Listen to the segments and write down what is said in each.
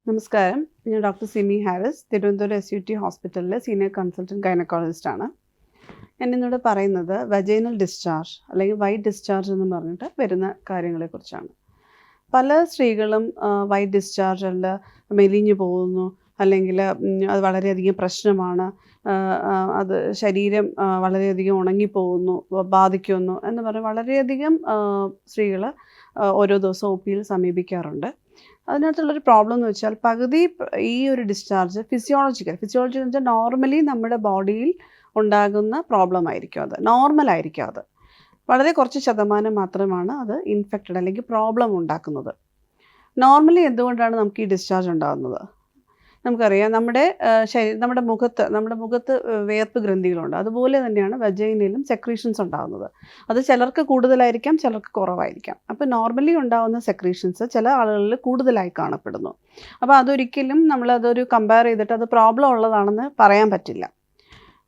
നമസ്കാരം, ഞാൻ doctor Simi Haris, Thiruvananthapuram SUT ഹോസ്പിറ്റലിലെ സീനിയർ കൺസൾട്ടൻറ്റ് ഗൈനക്കോളജിസ്റ്റാണ്. ഞാൻ ഇന്നിവിടെ പറയുന്നത് വജൈനൽ ഡിസ്ചാർജ് അല്ലെങ്കിൽ വൈറ്റ് ഡിസ്ചാർജ് എന്ന് പറഞ്ഞിട്ട് വരുന്ന കാര്യങ്ങളെക്കുറിച്ചാണ്. പല സ്ത്രീകളും വൈറ്റ് ഡിസ്ചാർജല്ല മെലിഞ്ഞു പോകുന്നു, അല്ലെങ്കിൽ അത് വളരെയധികം പ്രശ്നമാണ്, അത് ശരീരം വളരെയധികം ഉണങ്ങിപ്പോകുന്നു, ബാധിക്കുന്നു എന്ന് പറഞ്ഞ് വളരെയധികം സ്ത്രീകൾ ഓരോ ദിവസവും OP യിൽ സമീപിക്കാറുണ്ട്. അതിനകത്തുള്ളൊരു പ്രോബ്ലം എന്ന് വെച്ചാൽ പകുതി ഈ ഒരു ഡിസ്ചാർജ് ഫിസിയോളജിക്കൽ എന്ന് വെച്ചാൽ നോർമലി നമ്മുടെ ബോഡിയിൽ ഉണ്ടാകുന്ന പ്രോബ്ലം ആയിരിക്കും, അത് നോർമലായിരിക്കും. അത് വളരെ കുറച്ച് ശതമാനം മാത്രമാണ് അത് ഇൻഫെക്റ്റഡ് അല്ലെങ്കിൽ പ്രോബ്ലം ഉണ്ടാക്കുന്നത്. നോർമലി എന്തുകൊണ്ടാണ് നമുക്ക് ഈ ഡിസ്ചാർജ് ഉണ്ടാകുന്നത്? നമുക്കറിയാം, നമ്മുടെ മുഖത്ത് വേർപ്പ് ഗ്രന്ഥികളുണ്ട്. അതുപോലെ തന്നെയാണ് വജൈനയിലും സെക്രീഷൻസ് ഉണ്ടാകുന്നത്. അത് ചിലർക്ക് കൂടുതലായിരിക്കാം, ചിലർക്ക് കുറവായിരിക്കാം. അപ്പോൾ നോർമലി ഉണ്ടാകുന്ന സെക്രീഷൻസ് ചില ആളുകളിൽ കൂടുതലായി കാണപ്പെടുന്നു. അപ്പോൾ അതൊരിക്കലും നമ്മളതൊരു കമ്പയർ ചെയ്തിട്ട് അത് പ്രോബ്ലം ഉള്ളതാണെന്ന് പറയാൻ പറ്റില്ല.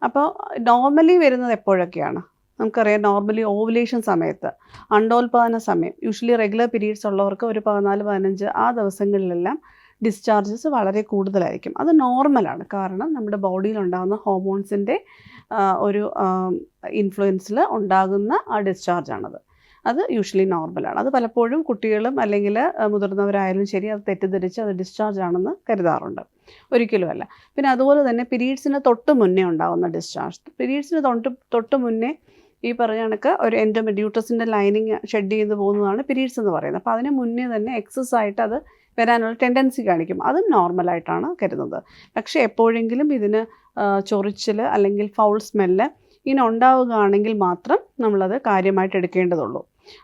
അപ്പോൾ നോർമലി വരുന്നത് എപ്പോഴൊക്കെയാണ്? നമുക്കറിയാം, നോർമലി ഓവുലേഷൻ സമയത്ത്, അണ്ടോൽപാദന സമയം, യൂഷ്വലി റെഗുലർ പീരീഡ്സ് ഉള്ളവർക്ക് ഒരു 14-15 ആ ദിവസങ്ങളിലെല്ലാം ഡിസ്ചാർജസ് വളരെ കൂടുതലായിരിക്കും. അത് നോർമലാണ്, കാരണം നമ്മുടെ ബോഡിയിൽ ഉണ്ടാകുന്ന ഹോർമോൺസിൻ്റെ ഒരു ഇൻഫ്ലുവൻസിൽ ഉണ്ടാകുന്ന ആ ഡിസ്ചാർജാണത്. അത് യൂഷ്വലി നോർമലാണ്. അത് പലപ്പോഴും കുട്ടികളും അല്ലെങ്കിൽ മുതിർന്നവരായാലും ശരി, അത് തെറ്റിദ്ധരിച്ച് അത് ഡിസ്ചാർജ് ആണെന്ന് കരുതാറുണ്ട്. ഒരിക്കലുമല്ല. പിന്നെ അതുപോലെ തന്നെ പീരീഡ്സിന് തൊട്ട് മുന്നേ ഉണ്ടാകുന്ന ഡിസ്ചാർജ്, പീരീഡ്സിന് തൊട്ട് മുന്നേ ഈ പറഞ്ഞ കണക്ക് ഒരു യൂട്രസിൻ്റെ ലൈനിങ് ഷെഡ് ചെയ്ത് പോകുന്നതാണ് പീരീഡ്സ് എന്ന് പറയുന്നത്. അപ്പോൾ അതിന് മുന്നേ തന്നെ എക്സസ് ആയിട്ട് അത് വരാനുള്ള ടെൻഡൻസി കാണിക്കും. അതും നോർമലായിട്ടാണ് കരുതുന്നത്. പക്ഷേ എപ്പോഴെങ്കിലും ഇതിന് ചൊറിച്ചിൽ അല്ലെങ്കിൽ ഫൗൾ സ്മെല്ല് ഇങ്ങനെ ഉണ്ടാവുകയാണെങ്കിൽ മാത്രം നമ്മളത് കാര്യമായിട്ട് എടുക്കേണ്ടതുള്ളൂ.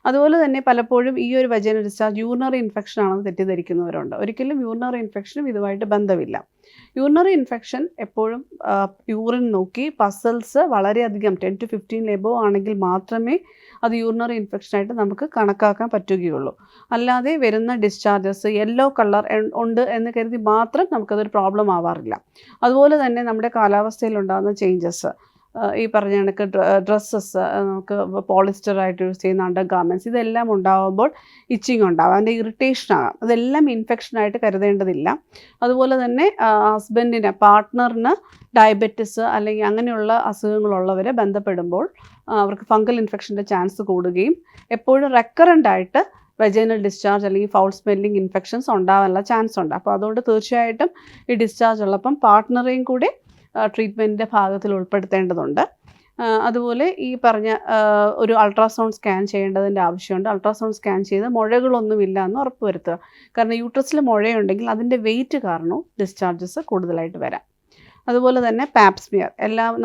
അതുപോലെ തന്നെ പലപ്പോഴും ഈ ഒരു വജൈനൽ ഡിസ്ചാർജ് യൂറിനറി ഇൻഫെക്ഷൻ ആണെന്ന് തെറ്റിദ്ധരിക്കുന്നവരുണ്ട്. ഒരിക്കലും യൂറിനറി ഇൻഫെക്ഷനും ഇതുമായിട്ട് ബന്ധമില്ല. യൂറിനറി ഇൻഫെക്ഷൻ എപ്പോഴും യൂറിൻ നോക്കി പസൽസ് വളരെയധികം 10 to 15 എബോവ് ആണെങ്കിൽ മാത്രമേ അത് യൂറിനറി ഇൻഫെക്ഷനായിട്ട് നമുക്ക് കണക്കാക്കാൻ പറ്റുകയുള്ളൂ. അല്ലാതെ വരുന്ന ഡിസ്ചാർജസ് യെല്ലോ കളർ ഉണ്ട് എന്ന് കരുതി മാത്രം നമുക്കതൊരു പ്രോബ്ലം ആവാറില്ല. അതുപോലെ തന്നെ നമ്മുടെ കാലാവസ്ഥയിലുണ്ടാകുന്ന ചേഞ്ചസ്, ഈ പറഞ്ഞ കണക്ക് ഡ്രസ്സസ്, നമുക്ക് പോളിസ്റ്ററായിട്ട് യൂസ് ചെയ്യുന്ന അണ്ടർ ഗാർമെൻറ്റ്സ്, ഇതെല്ലാം ഉണ്ടാകുമ്പോൾ ഇച്ചിങ് ഉണ്ടാകും, അതിൻ്റെ ഇറിറ്റേഷനാകാം. അതെല്ലാം ഇൻഫെക്ഷനായിട്ട് കരുതേണ്ടതില്ല. അതുപോലെ തന്നെ പാർട്ട്ണറിന് ഡയബറ്റിസ് അല്ലെങ്കിൽ അങ്ങനെയുള്ള അസുഖങ്ങളുള്ളവരെ ബന്ധപ്പെടുമ്പോൾ അവർക്ക് ഫംഗൽ ഇൻഫെക്ഷൻ്റെ ചാൻസ് കൂടുകയും എപ്പോഴും റെക്കറൻ്റായിട്ട് വജൈനൽ ഡിസ്ചാർജ് അല്ലെങ്കിൽ ഫൗൾ സ്മെല്ലിംഗ് ഇൻഫെക്ഷൻസ് ഉണ്ടാകാനുള്ള ചാൻസ് ഉണ്ട്. അപ്പോൾ അതുകൊണ്ട് തീർച്ചയായിട്ടും ഈ ഡിസ്ചാർജ് ഉള്ളപ്പം പാർട്ട്ണറെയും കൂടി ട്രീറ്റ്മെൻറ്റിൻ്റെ ഭാഗത്തിൽ ഉൾപ്പെടുത്തേണ്ടതുണ്ട്. അതുപോലെ ഈ പറഞ്ഞ ഒരു അൾട്രാസൗണ്ട് സ്കാൻ ചെയ്യേണ്ടതിൻ്റെ ആവശ്യമുണ്ട്. അൾട്രാസൗണ്ട് സ്കാൻ ചെയ്ത് മുഴകളൊന്നുമില്ല എന്ന് ഉറപ്പ് വരുത്തുക. കാരണം യൂട്രസിൽ മുഴയുണ്ടെങ്കിൽ അതിൻ്റെ വെയിറ്റ് കാരണവും ഡിസ്ചാർജസ് കൂടുതലായിട്ട് വരാം. അതുപോലെ തന്നെ പാപ്സ്മിയർ,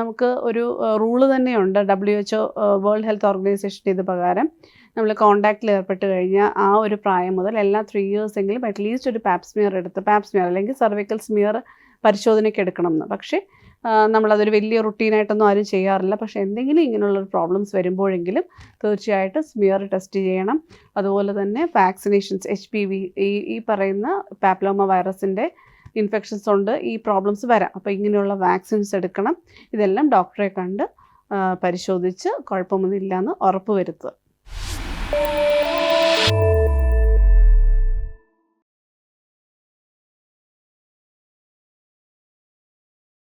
നമുക്ക് ഒരു റൂള് തന്നെയുണ്ട്. WHO വേൾഡ് ഹെൽത്ത് ഓർഗനൈസേഷൻ്റെ ഇത് പ്രകാരം നമ്മൾ കോൺടാക്റ്റിൽ ഏർപ്പെട്ട് കഴിഞ്ഞാൽ ആ ഒരു പ്രായം മുതൽ എല്ലാ 3 years എങ്കിലും അറ്റ്ലീസ്റ്റ് ഒരു പാപ്സ്മിയർ അല്ലെങ്കിൽ സർവിക്കൽ സ്മിയർ പരിശോധനയ്ക്ക് എടുക്കണമെന്ന്. പക്ഷേ നമ്മളതൊരു വലിയ റുട്ടീനായിട്ടൊന്നും ആരും ചെയ്യാറില്ല. പക്ഷേ എന്തെങ്കിലും ഇങ്ങനെയുള്ളൊരു പ്രോബ്ലംസ് വരുമ്പോഴെങ്കിലും തീർച്ചയായിട്ടും സ്മിയർ ടെസ്റ്റ് ചെയ്യണം. അതുപോലെ തന്നെ വാക്സിനേഷൻസ്, HPV, ഈ പറയുന്ന പാപ്പിലോമ വൈറസിൻ്റെ ഇൻഫെക്ഷൻസ് ഉണ്ട്, ഈ പ്രോബ്ലംസ് വരാം. അപ്പോൾ ഇങ്ങനെയുള്ള വാക്സിൻസ് എടുക്കണം. ഇതെല്ലാം ഡോക്ടറെ കണ്ട് പരിശോധിച്ച് കുഴപ്പമൊന്നുമില്ല എന്ന് ഉറപ്പ് വരുത്തുക.